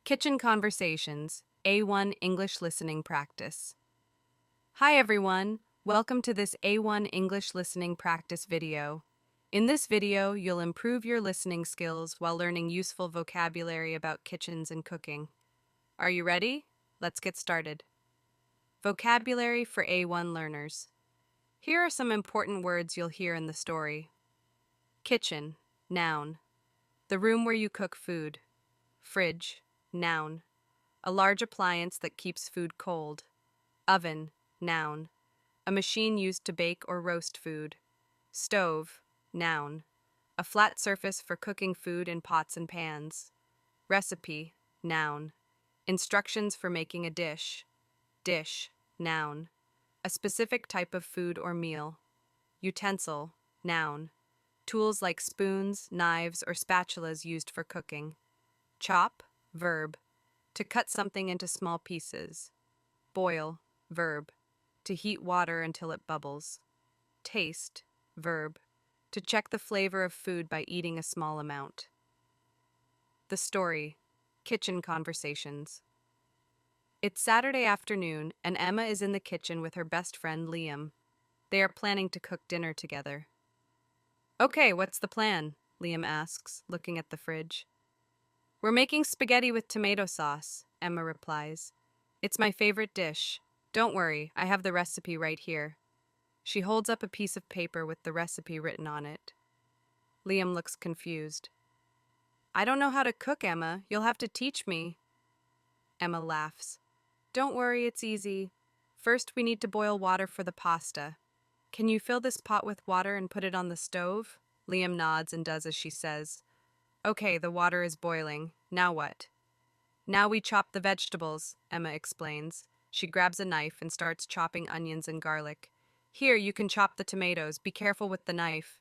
Kitchen Conversations, A1 English Listening Practice. Hi everyone, welcome to this A1 English Listening Practice video. In this video, you'll improve your listening skills while learning useful vocabulary about kitchens and cooking. Are you ready? Let's get started. Vocabulary for A1 learners. Here are some important words you'll hear in the story. Kitchen, noun. The room where you cook food. Fridge, noun. A large appliance that keeps food cold. Oven, noun. A machine used to bake or roast food. Stove, noun. A flat surface for cooking food in pots and pans. Recipe, noun. Instructions for making a dish. Dish, noun. A specific type of food or meal. Utensil, noun. Tools like spoons, knives, or spatulas used for cooking. Chop, verb. To cut something into small pieces. Boil, verb. To heat water until it bubbles. Taste, verb. To check the flavor of food by eating a small amount. The story, Kitchen Conversations. It's Saturday afternoon, and Emma is in the kitchen with her best friend Liam. They are planning to cook dinner together. Okay, what's the plan? Liam asks, looking at the fridge. We're making spaghetti with tomato sauce, Emma replies. It's my favorite dish. Don't worry, I have the recipe right here. She holds up a piece of paper with the recipe written on it. Liam looks confused. I don't know how to cook, Emma. You'll have to teach me. Emma laughs. Don't worry, it's easy. First, we need to boil water for the pasta. Can you fill this pot with water and put it on the stove? Liam nods and does as she says. Okay, the water is boiling. Now what? Now we chop the vegetables, Emma explains. She grabs a knife and starts chopping onions and garlic. Here, you can chop the tomatoes. Be careful with the knife.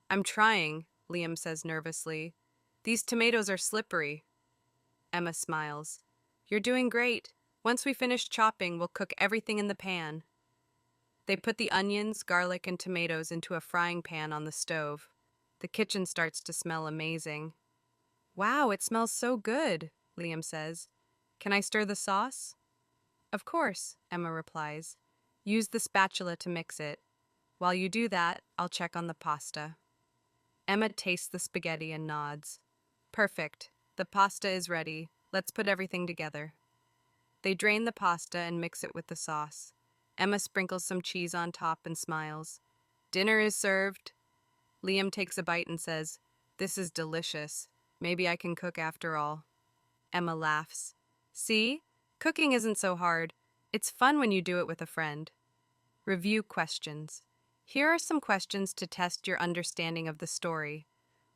I'm trying, Liam says nervously. These tomatoes are slippery. Emma smiles. You're doing great. Once we finish chopping, we'll cook everything in the pan. They put the onions, garlic, and tomatoes into a frying pan on the stove. The kitchen starts to smell amazing. Wow, it smells so good, Liam says. Can I stir the sauce? Of course, Emma replies. Use the spatula to mix it. While you do that, I'll check on the pasta. Emma tastes the spaghetti and nods. Perfect. The pasta is ready. Let's put everything together. They drain the pasta and mix it with the sauce. Emma sprinkles some cheese on top and smiles. Dinner is served. Liam takes a bite and says, This is delicious. Maybe I can cook after all. Emma laughs. See? Cooking isn't so hard. It's fun when you do it with a friend. Review questions. Here are some questions to test your understanding of the story.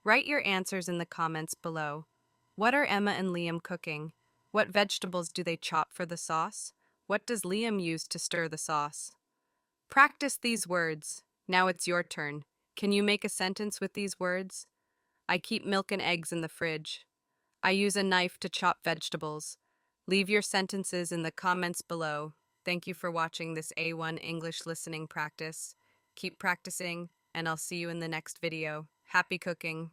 Write your answers in the comments below. What are Emma and Liam cooking? What vegetables do they chop for the sauce? What does Liam use to stir the sauce? Practice these words. Now it's your turn. Can you make a sentence with these words? I keep milk and eggs in the fridge. I use a knife to chop vegetables. Leave your sentences in the comments below. Thank you for watching this A1 English listening practice. Keep practicing, and I'll see you in the next video. Happy cooking!